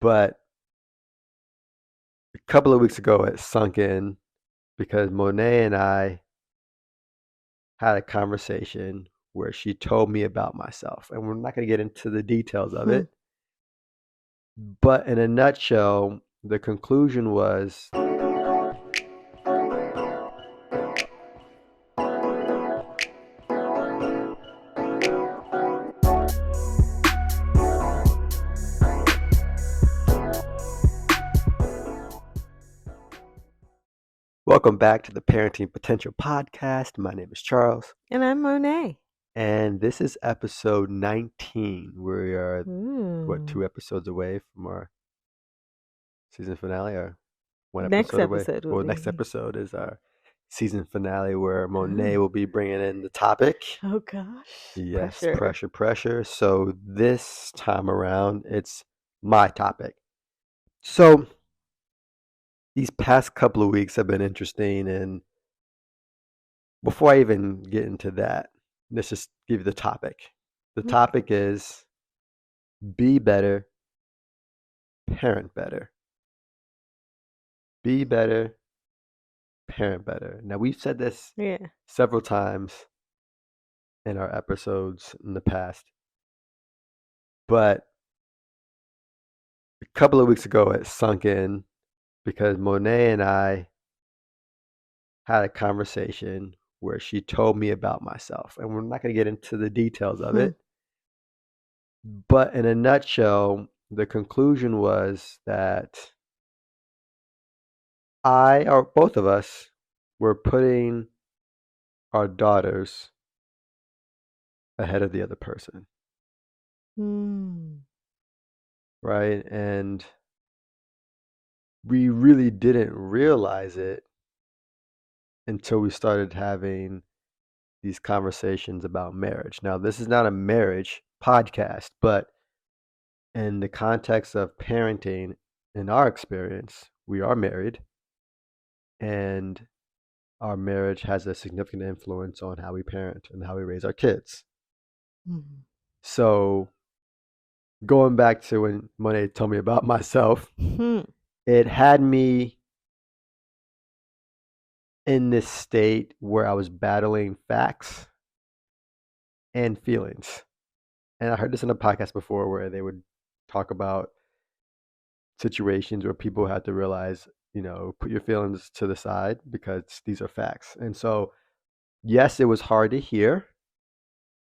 But a couple of weeks ago, it sunk in because Monet and I had a conversation where she told me about myself. And we're not going to get into the details of Hmm. it. But in a nutshell, the conclusion was welcome back to the Parenting Potential Podcast. My name is Charles, And I'm Monet. and this is episode 19. We are, Ooh. 2 episodes away from our season finale, or one Next episode away. episode will Well, next be. episode is our season finale where Monet Oh, will be bringing in the topic. oh gosh. Yes, Pressure. pressure, pressure. So this time around, it's my topic. So these past couple of weeks have been interesting. And before I even get into that, let's just give you the topic. The Okay. topic is be better, parent better. Be better, parent better. Now, we've said this Yeah. several times in our episodes in the past, but a couple of weeks ago, it sunk in because Monet and I had a conversation where she told me about myself. And we're not going to get into the details of Hmm. it. But in a nutshell, the conclusion was that or both of us, were putting our daughters ahead of the other person, Hmm. right? And we really didn't realize it until we started having these conversations about marriage. Now, this is not a marriage podcast, but in the context of parenting, in our experience, we are married, and our marriage has a significant influence on how we parent and how we raise our kids. Hmm. So, going back to when Monet told me about myself, Hmm. it had me in this state where I was battling facts and feelings. And I heard this in a podcast before where they would talk about situations where people had to realize, put your feelings to the side because these are facts. And so, yes, it was hard to hear.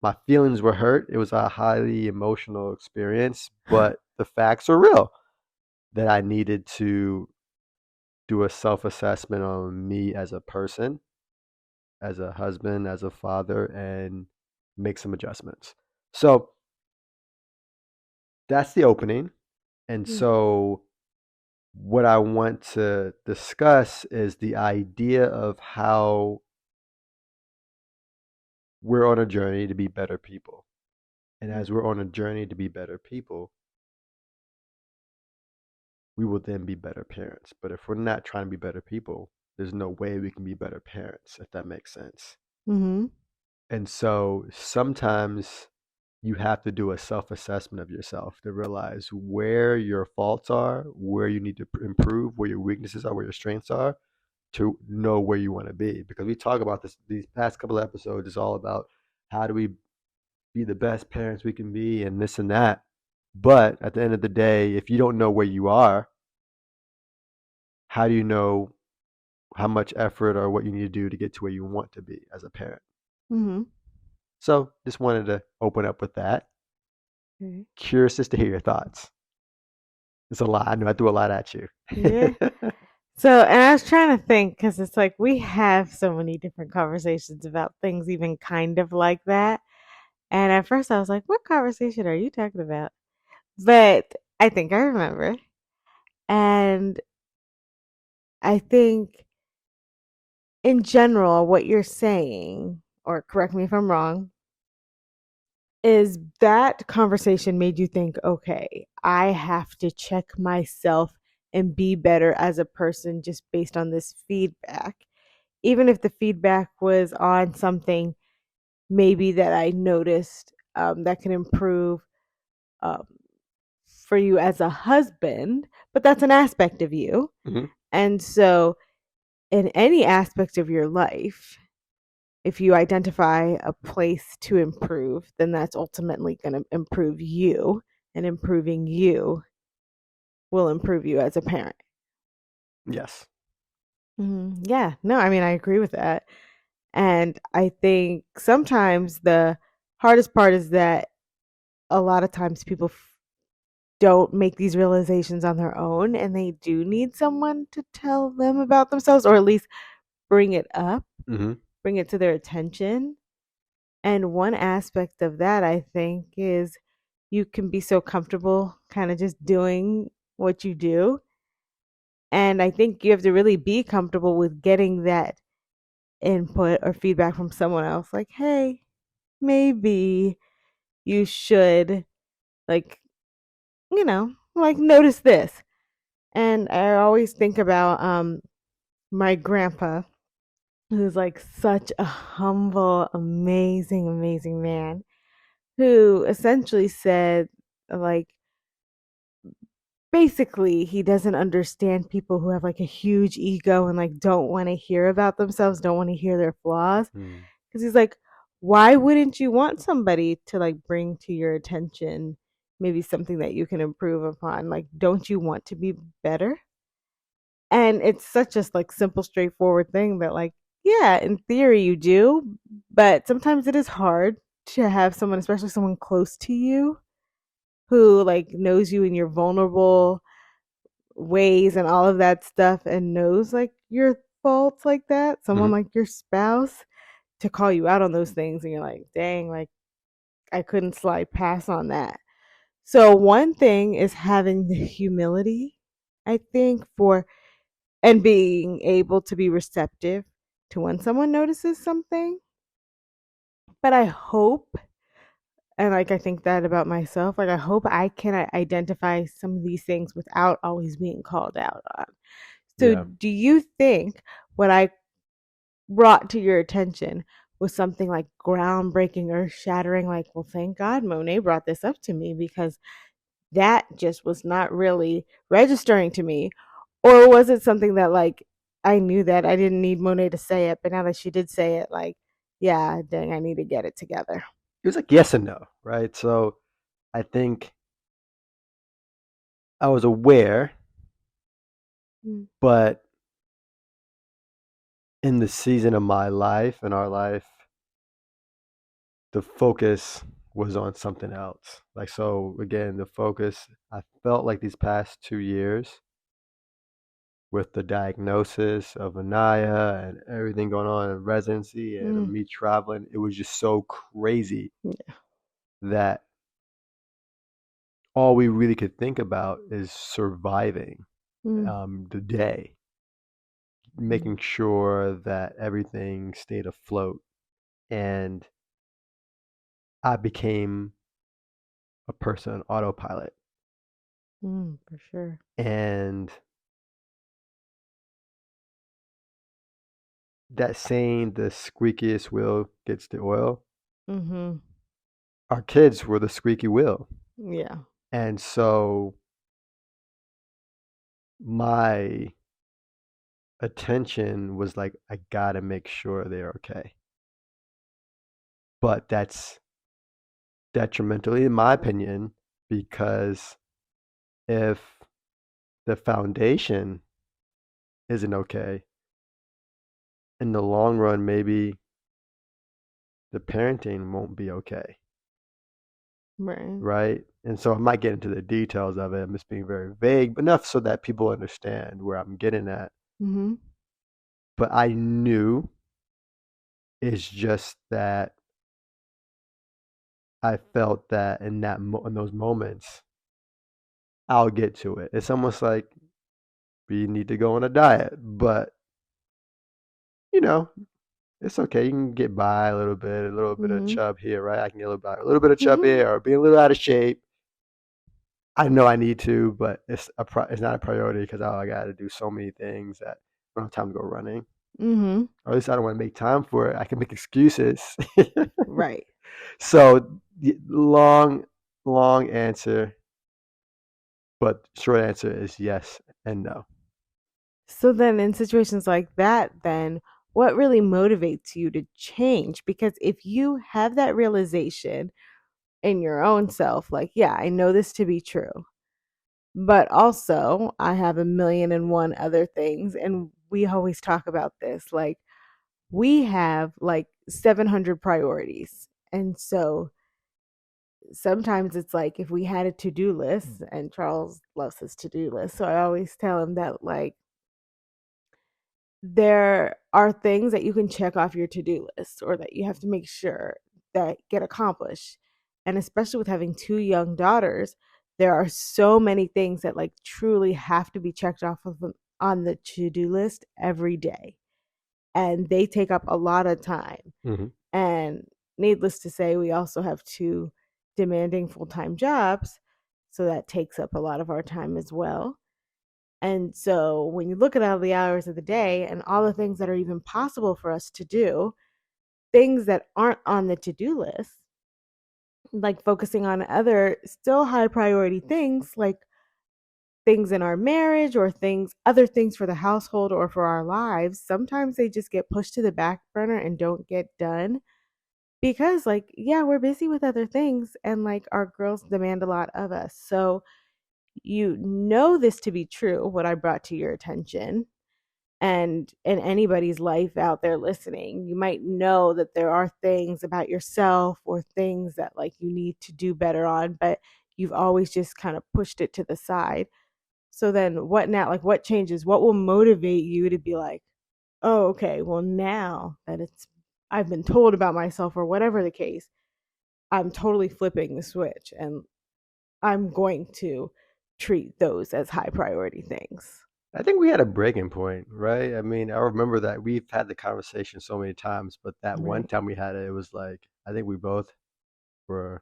My feelings were hurt. It was a highly emotional experience, but the facts are real that I needed to do a self assessment on me as a person, as a husband, as a father, and make some adjustments. So that's the opening. And Hmm. so, what I want to discuss is the idea of how we're on a journey to be better people. And as we're on a journey to be better people, we will then be better parents. But if we're not trying to be better people, there's no way we can be better parents, if that makes sense. Hmm. And so sometimes you have to do a self assessment of yourself to realize where your faults are, where you need to improve, where your weaknesses are, where your strengths are, to know where you want to be. Because we talk about this, these past couple of episodes is all about how do we be the best parents we can be and this and that. But at the end of the day, if you don't know where you are, how do you know how much effort or what you need to do to get to where you want to be as a parent? Hmm. So just wanted to open up with that. Okay. Curious as to hear your thoughts. It's a lot. I know I threw a lot at you. Yeah. So, and I was trying to think because it's like we have so many different conversations about things, even kind of like that. And at first I was like, what conversation are you talking about? But I think I remember. And I think in general, what you're saying, or correct me if I'm wrong, is that conversation made you think, okay, I have to check myself and be better as a person just based on this feedback. Even if the feedback was on something maybe that I noticed that can improve um, for you as a husband, but that's an aspect of you. Hmm. And so, in any aspect of your life, if you identify a place to improve, then that's ultimately going to improve you, and improving you will improve you as a parent. Yes. Yeah, no, I mean, I agree with that. And I think sometimes the hardest part is that a lot of times people don't make these realizations on their own, and they do need someone to tell them about themselves, or at least bring it up, Hmm. bring it to their attention. And one aspect of that, I think, is you can be so comfortable kind of just doing what you do. And I think you have to really be comfortable with getting that input or feedback from someone else. Like, hey, maybe you should, like, like notice this. And I always think about my grandpa, who's like such a humble, amazing, amazing man, who essentially said, like, basically, he doesn't understand people who have like a huge ego and like don't want to hear about themselves, don't want to hear their flaws. Mm. Because he's like, why wouldn't you want somebody to like bring to your attention maybe something that you can improve upon? Like, don't you want to be better? And it's such a like simple, straightforward thing that like, yeah, in theory you do, but sometimes it is hard to have someone, especially someone close to you, who like knows you in your vulnerable ways and all of that stuff and knows like your faults like that. Someone Hmm. like your spouse to call you out on those things, and you're like, dang, like I couldn't slide past on that. So one thing is having the humility, I think, for and being able to be receptive to when someone notices something. But I hope, and like I think that about myself, like I hope I can identify some of these things without always being called out on. So Yeah. do you think what I brought to your attention was something like groundbreaking, earth shattering? Like, well, thank God Monet brought this up to me, because that just was not really registering to me. Or was it something that like I knew that I didn't need Monet to say it, but now that she did say it, like, yeah, dang, I need to get it together. It was like yes and no, right? So I think I was aware, Mm. but in the season of my life and our life, the focus was on something else. Like, so again, the focus, I felt like these past 2 years with the diagnosis of Anaya and everything going on in residency and Mm. me traveling, it was just so crazy that all we really could think about is surviving Mm. the day, Mm. making sure that everything stayed afloat. And I became a person on autopilot. For sure. And that saying, the squeakiest wheel gets the oil, Mm-hmm. our kids were the squeaky wheel. Yeah. And so my attention was like, I gotta make sure they're okay. But that's detrimental, in my opinion, because if the foundation isn't okay, in the long run, maybe the parenting won't be okay, Right. right? And so I might get into the details of it. I'm just being very vague, but enough so that people understand where I'm getting at. Mm-hmm. But I knew it's just that I felt that in those moments, I'll get to it. It's almost like we need to go on a diet, but you know, it's okay. You can get by a little bit of Mm-hmm. chub here, right? I can get a little bit of chub Mm-hmm. here, or be a little out of shape. I know I need to, but it's not a priority because I got to do so many things that I don't have time to go running. Mm-hmm. Or at least I don't want to make time for it. I can make excuses. Right. So long, long answer. But short answer is yes and no. So then in situations like that, then what really motivates you to change? Because if you have that realization in your own self, like, yeah, I know this to be true, but also I have a million and one other things. And we always talk about this. Like, we have like 700 priorities. And so sometimes it's like if we had a to do list, and Charles loves his to do list. So I always tell him that, like, there are things that you can check off your to-do list or that you have to make sure that get accomplished. And especially with having two young daughters, there are so many things that like truly have to be checked off of on the to-do list every day. And they take up a lot of time. Mm-hmm. And needless to say, we also have two demanding full-time jobs, so that takes up a lot of our time as well. And so when you look at all the hours of the day and all the things that are even possible for us to do, things that aren't on the to do list, like focusing on other still high priority things, like things in our marriage or things, other things for the household or for our lives, sometimes they just get pushed to the back burner and don't get done because, like, yeah, we're busy with other things and like our girls demand a lot of us. So, you know this to be true, what I brought to your attention, and in anybody's life out there listening, you might know that there are things about yourself or things that like you need to do better on, but you've always just kind of pushed it to the side. So then what now? Like, what changes? What will motivate you to be like, oh, okay, well, now that it's I've been told about myself or whatever the case, I'm totally flipping the switch and I'm going to treat those as high priority things. I think we had a breaking point, right? I mean, I remember that we've had the conversation so many times, but that one Right. time we had it, it was like I think we both were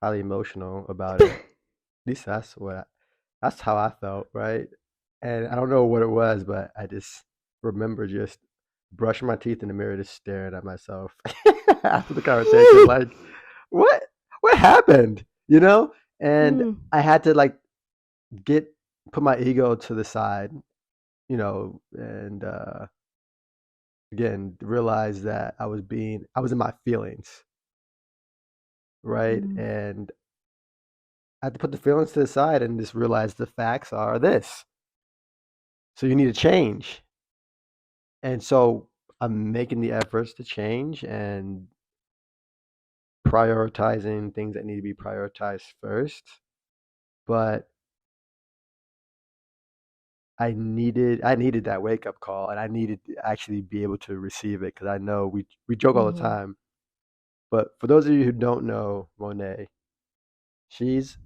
highly emotional about it. At least that's how I felt, right? And I don't know what it was, but I just remember just brushing my teeth in the mirror, just staring at myself after the conversation, like, what what happened? You know? And Mm. I had to like get put my ego to the side, and again realize that I was in my feelings, right? Mm. And I had to put the feelings to the side and just realize the facts are this. So you need to change. And so I'm making the efforts to change and prioritizing things that need to be prioritized first. But I needed that wake up call, and I needed to actually be able to receive it because I know we joke all the Mhm. time. But for those of you who don't know Monet, she's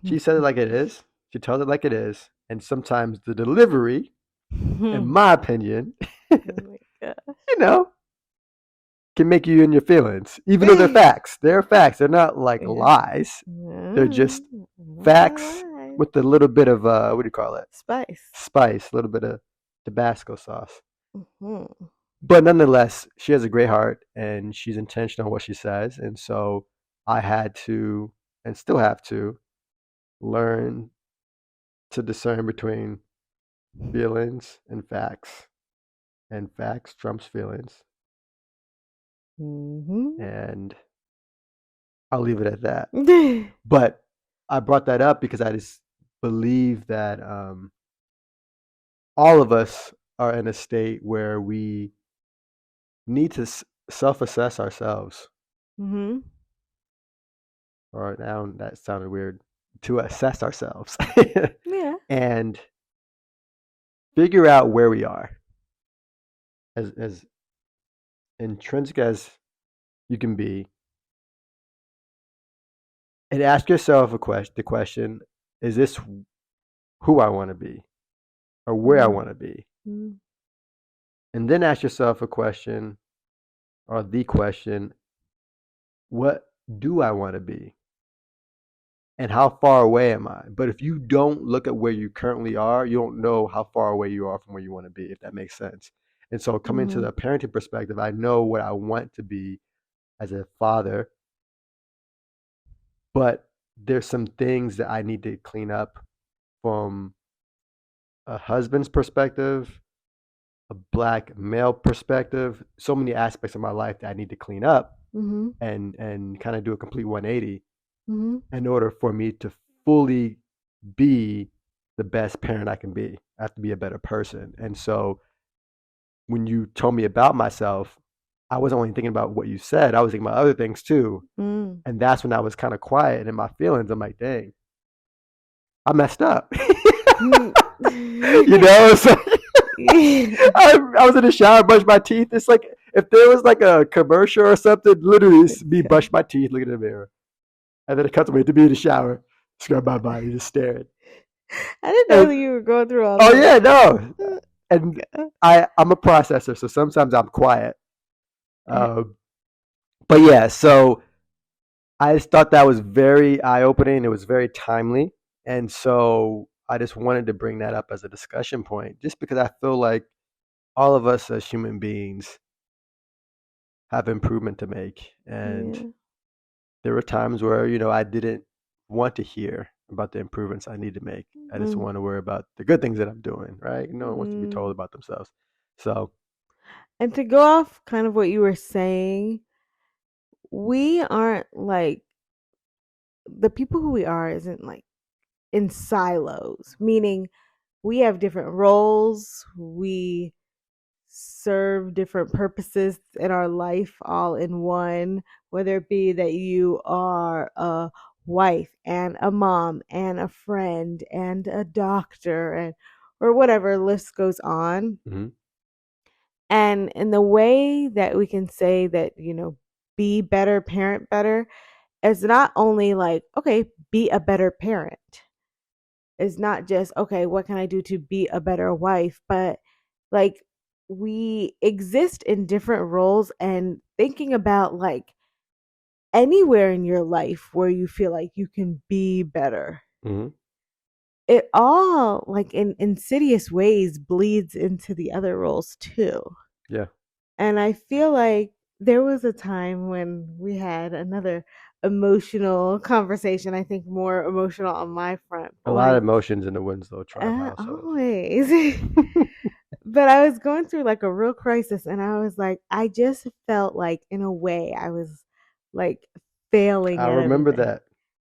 she says it like it is. She tells it like it is, and sometimes the delivery, in Oh my opinion, my god. you know, can make you in your feelings, even though they're facts. They're facts. They're not like Yeah. lies. They're Yeah. just Not gonna facts lie. with a little bit of what do you call it? Spice. Spice, a little bit of Tabasco sauce. Mhm. But nonetheless, she has a great heart and she's intentional on what she says. And so I had to, and still have to, learn to discern between feelings and facts. And facts trumps feelings. Mhm. And I'll leave it at that. But I brought that up because I just believe that all of us are in a state where we need to self assess ourselves. Mhm. Or now that sounded weird, to assess ourselves Yeah. and figure out where we are as intrinsic as you can be, and ask yourself the question: is this who I want to be or where I want to be? Mhm. And then ask yourself a question, or the question: what do I want to be? And how far away am I? But if you don't look at where you currently are, you don't know how far away you are from where you want to be, if that makes sense. And so, coming to Mhm. the parenting perspective, I know what I want to be as a father, but there's some things that I need to clean up from a husband's perspective, a black male perspective, so many aspects of my life that I need to clean up Mhm. and kind of do a complete 180 Mhm. in order for me to fully be the best parent I can be. I have to be a better person. And so when you told me about myself, I wasn't only thinking about what you said, I was thinking about other things too. Mm. And that's when I was kind of quiet in my feelings. I'm like, dang, I messed up. Mm. You know, it's like, Yeah. I was in the shower, brushed my teeth. It's like if there was like a commercial or something, literally it's me brush my teeth, looking in the mirror, and then it cuts away to me in the shower, scrub my body, just staring. I didn't know that And you were going through all oh that. yeah, no, Uh, and uh, I'm a processor, so sometimes I'm quiet. Um, but yeah, so I just thought that was very eye opening. It was very timely, and so I just wanted to bring that up as a discussion point, just because I feel like all of us as human beings have improvement to make, and Yeah. there were times where I didn't want to hear about the improvements I need to make. I just Mm. want to worry about the good things that I'm doing. Right? No one wants to be told Mm. about themselves. So, And to go off kind of what you were saying, we aren't like the people who we are isn't like in silos, meaning we have different roles, we serve different purposes in our life all in one, whether it be that you are a wife and a mom and a friend and a doctor and or whatever list goes on. mhm, And in the way that we can say that, be better, parent better, it's not only like, okay, be a better parent. It's not just, okay, what can I do to be a better wife? But like, we exist in different roles and thinking about like anywhere in your life where you feel like you can be better. mhm, It all, like in insidious ways, bleeds into the other roles too. yeah, And I feel like there was a time when we had another emotional conversation, I think more emotional on my front, a but lot of emotions in the Winslow tribe household. always. But I was going through like a real crisis and I was like, I just felt like in a way I was like failing I at remember everything. that.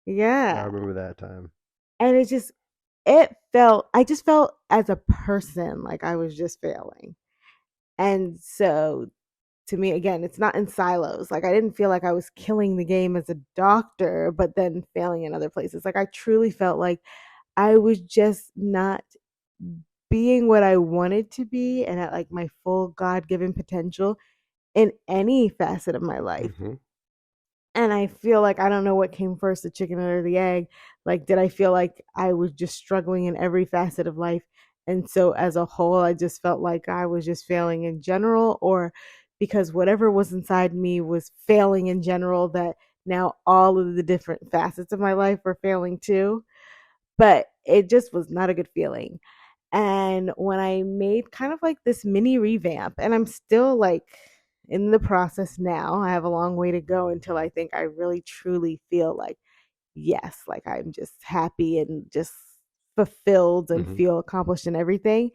I Yeah. remember that time. And I just felt as a person like I was just failing. And so to me, again, it's not in silos. Like I didn't feel like I was killing the game as a doctor, but then failing in other places. Like I truly felt like I was just not being what I wanted to be and at like my full God given potential in any facet of my life. Hmm. And I feel like I don't know what came first, the chicken or the egg. Like, did I feel like I was just struggling in every facet of life? And so, as a whole, I just felt like I was just failing in general, or because whatever was inside me was failing in general, that now all of the different facets of my life were failing too. But it just was not a good feeling. And when I made kind of like this mini revamp, and I'm still like in the process now, I have a long way to go until I think I really truly feel like, yes, like I'm just happy and just fulfilled and Hmm. feel accomplished in everything.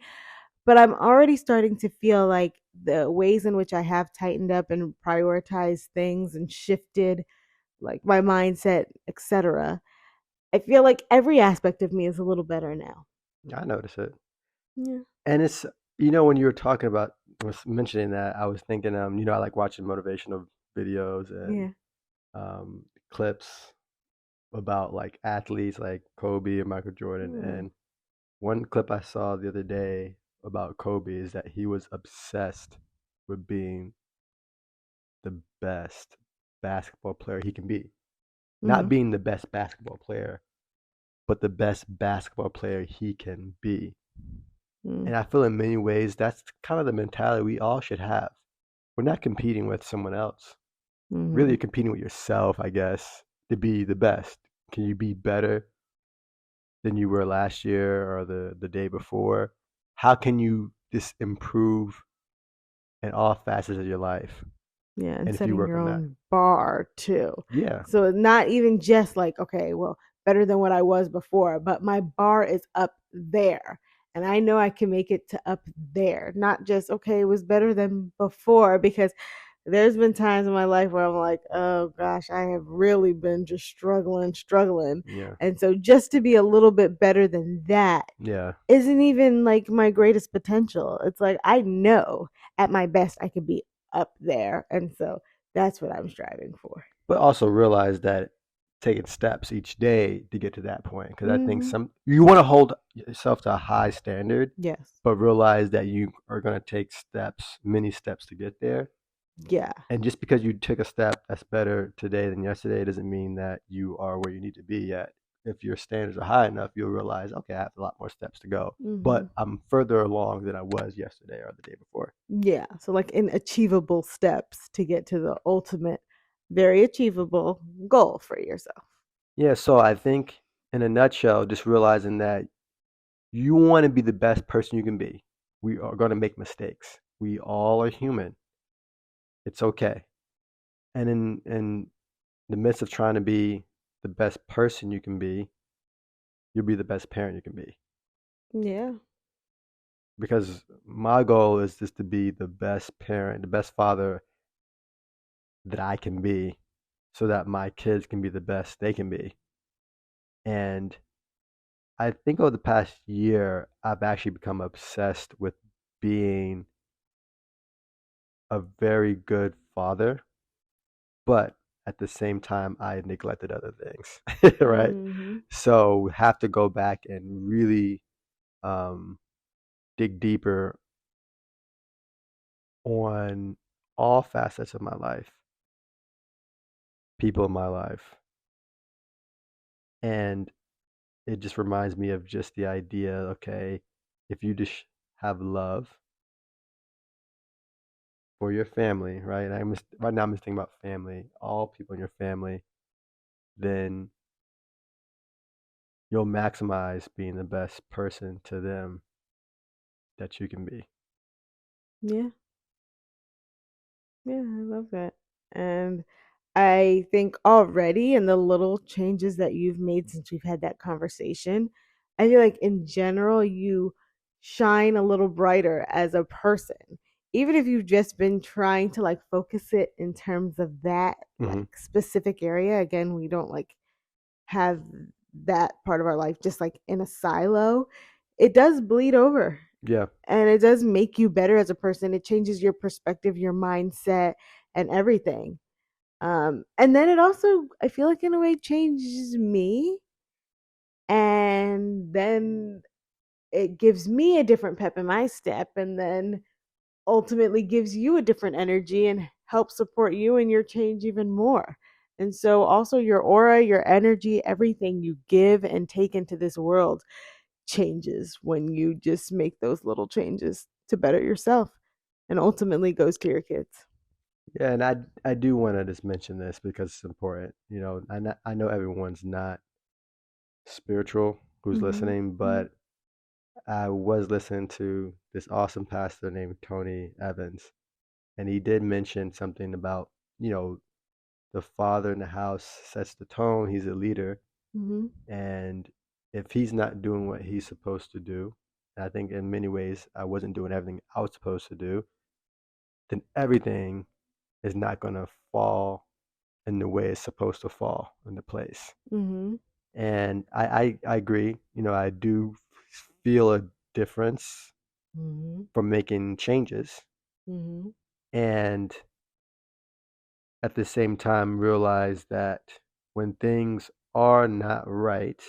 But I'm already starting to feel like the ways in which I have tightened up and prioritized things and shifted like my mindset, etc. I feel like every aspect of me is a little better now. I notice it, Yeah. and it's when you were talking about was mentioning that, I was thinking, I like watching motivational videos and Yeah. um, clips about like athletes like Kobe and Michael Jordan. Mm. And one clip I saw the other day about Kobe is that he was obsessed with being the best basketball player he can be. Not Mhm. being the best basketball player, but the best basketball player he can be. Mm. And I feel in many ways that's kind of the mentality we all should have. We're not competing with someone else. Really, Mhm. you're competing with yourself, I guess, to be the best. Can you be better than you were last year or the day before? How can you just improve in all facets of your life? Yeah, and And if you setting work your on that, own bar too. yeah, So not even just like, okay, well, better than what I was before, but my bar is up there. And I know I can make it to up there, not just, okay, it was better than before, because there's been times in my life where I'm like, oh gosh, I have really been just struggling. yeah, And so just to be a little bit better than that yeah. isn't even like my greatest potential. It's like I know at my best I could be up there. And so that's what I'm striving for. But also realize that taking steps each day to get to that point, because I think Hmm. some you want to hold yourself to a high standard, Yes. but realize that you are going to take steps, many steps to get there. Yeah. And just because you took a step that's better today than yesterday doesn't mean that you are where you need to be yet. If your standards are high enough, you'll realize, okay, I have a lot more steps to go, Hmm. but I'm further along than I was yesterday or the day before. Yeah. So, like, in achievable steps to get to the ultimate, very achievable goal for yourself. Yeah, so I think in a nutshell, just realizing that you want to be the best person you can be. We are going to make mistakes. We all are human. It's okay. And in the midst of trying to be the best person you can be, you'll be the best parent you can be. Yeah. Because my goal is just to be the best parent, the best father that I can be so that my kids can be the best they can be. And I think over the past year, I've actually become obsessed with being a very good father, but at the same time, I neglected other things, right? Hmm. So have to go back and really um, dig deeper on all facets of my life, people in my life, and it just reminds me of just the idea, okay, if you just have love for your family, right? And right now I'm just thinking about family, all people in your family, then you'll maximize being the best person to them that you can be. Yeah. Yeah. I love that. And I think already in the little changes that you've made since we've had that conversation, I feel like in general, you shine a little brighter as a person. Even if you've just been trying to like focus it in terms of that like Hmm. specific area. Again, we don't like have that part of our life just like in a silo. It does bleed over Yeah, and it does make you better as a person. It changes your perspective, your mindset, and everything. And then it also, I feel like in a way, changes me. And then it gives me a different pep in my step. And then ultimately gives you a different energy and helps support you in your change even more. And so, also, your aura, your energy, everything you give and take into this world changes when you just make those little changes to better yourself and ultimately goes to your kids. yeah, and I do want to just mention this because it's important. I know everyone's not spiritual who's Mm-hmm. listening, but I was listening to this awesome pastor named Tony Evans, and he did mention something about, you know, the father in the house sets the tone, he's a leader, Mm-hmm. and if he's not doing what he's supposed to do, and I think in many ways I wasn't doing everything I was supposed to do, then everything is not going to fall in the way it's supposed to fall into place. Mm-hmm. And I agree. I do feel a difference Mm-hmm. from making changes, Mm-hmm. and at the same time realize that when things are not right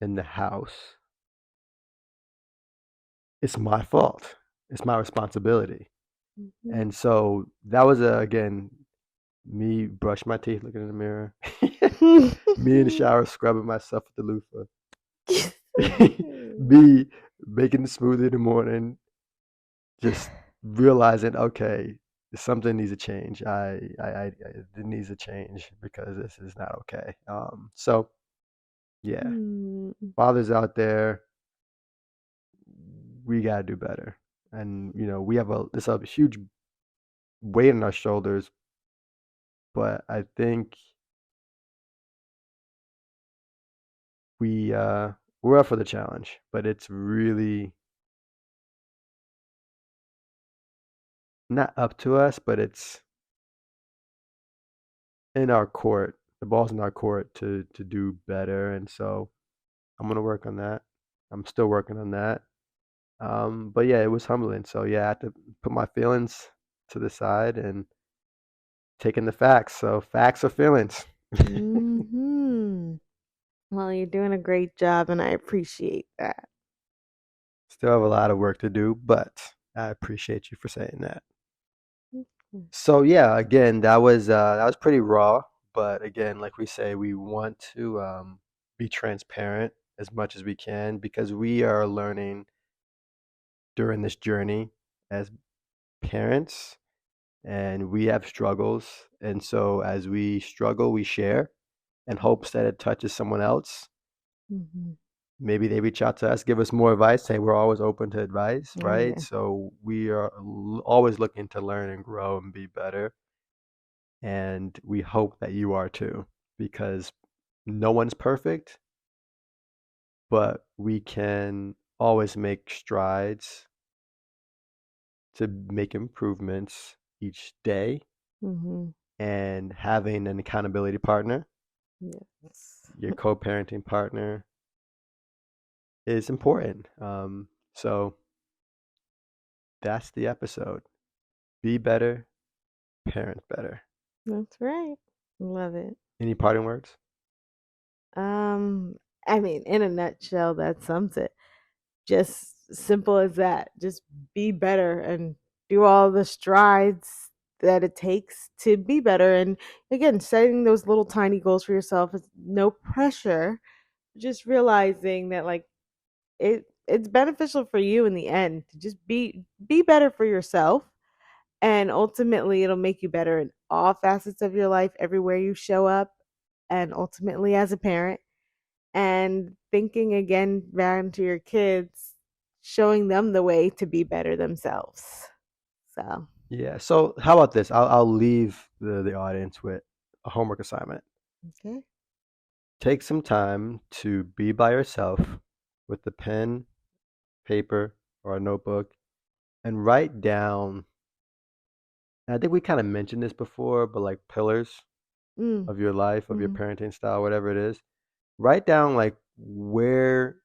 in the house, it's my fault. It's my responsibility. Mm-hmm. And so that was again me brush my teeth, looking in the mirror, me in the shower scrubbing myself with the loofah, me making the smoothie in the morning, just realizing, okay, something needs to change. It needs to change because this is not okay. So yeah, Mm. fathers out there, we gotta do better. And we have it's a huge weight on our shoulders, but I think we we're up for the challenge. But it's really not up to us, but it's in our court. The ball's in our court to do better, and so I'm gonna work on that. I'm still working on that. But yeah, it was humbling. So yeah, I had to put my feelings to the side and taking the facts. So facts or feelings. Hmm. Well, you're doing a great job, and I appreciate that. Still have a lot of work to do, but I appreciate you for saying that. Mhm. So yeah, again, that was pretty raw, but again, like we say, we want to be transparent as much as we can because we are learning during this journey as parents and we have struggles. And so as we struggle, we share in hopes that it touches someone else. Mhm. Maybe they reach out to us, give us more advice. Hey, we're always open to advice, Oh right? yeah. So we are always looking to learn and grow and be better. And we hope that you are too, because no one's perfect, but we can always make strides to make improvements each day. Mhm. And having an accountability partner, Yes. your co parenting partner, is important. So that's the episode. Be better, parent better. That's right. Love it. Any parting words? Um, I mean, in a nutshell, that sums it. Just simple as that. Just be better and do all the strides that it takes to be better. And again, setting those little tiny goals for yourself is no pressure. Just realizing that like it's beneficial for you in the end to just be better for yourself, and ultimately it'll make you better in all facets of your life everywhere you show up, and ultimately as a parent, and thinking again back to your kids, showing them the way to be better themselves. So, Yeah. So how about this? I'll leave the audience with a homework assignment. okay. Take some time to be by yourself with a pen, paper, or a notebook and write down. And I think we kind of mentioned this before, but like pillars Mm, of your life, of your mm, parenting style, whatever it is. Write down like where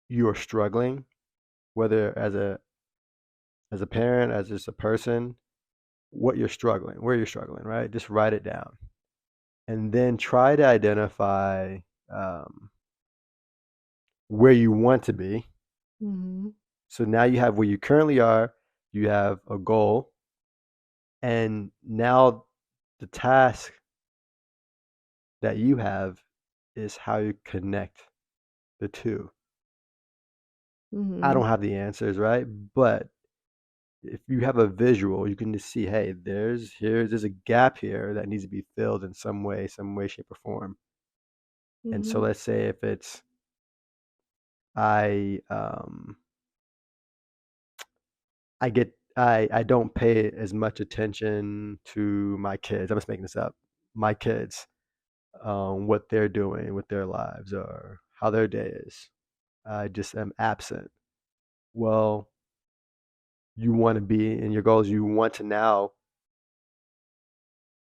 you're struggling, whether as a parent, as just a person, what you're struggling, where you're struggling, right? Just write it down, and then try to identify um, where you want to be. mm, So now you have where you currently are, you have a goal, and now the task that you have is how you connect the two. I mm, don't have the answers, right? But if you have a visual, you can just see, hey, there's a gap here that needs to be filled in some way, shape, or form. And so mm, let's say if it's I I don't pay as much attention to my kids. I'm just making this up. My kids, what they're doing with their lives or how their day is. I just am absent. Well, you want to be in your goals. You want to now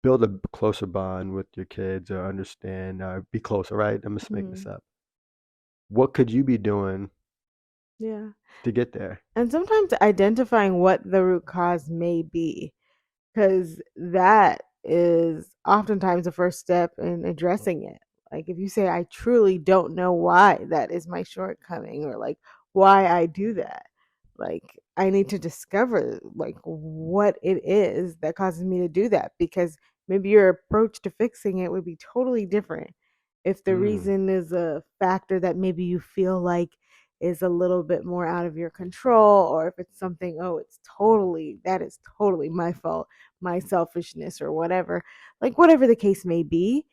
build a closer bond with your kids or understand or be closer, right? I'm just making this mm. up. What could you be doing Yeah. to get there? And sometimes identifying what the root cause may be, because that is oftentimes the first step in addressing it. Like if you say, I truly don't know why that is my shortcoming, or like why I do that, like I need to discover like what it is that causes me to do that, because maybe your approach to fixing it would be totally different if the Mm, reason is a factor that maybe you feel like is a little bit more out of your control, or if it's something, oh, that is totally my fault, my selfishness, or whatever, like whatever the case may be,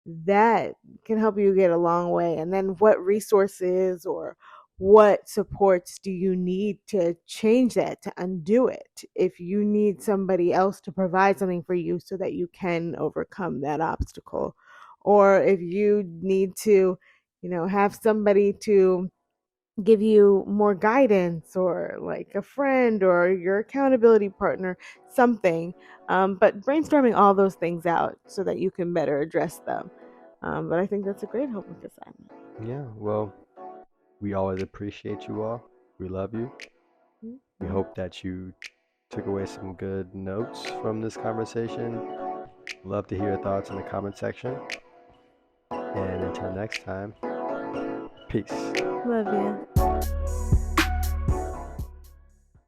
that can help you get a long way. And then what resources or what supports do you need to change that, to undo it? If you need somebody else to provide something for you so that you can overcome that obstacle, or if you need to, have somebody to give you more guidance, or like a friend or your accountability partner, something. But brainstorming all those things out so that you can better address them. But I think that's a great homework assignment. Yeah, well, we always appreciate you all. We love you. We Mhm. hope that you took away some good notes from this conversation. Love to hear your thoughts in the comment section. And until next time, peace. Love you.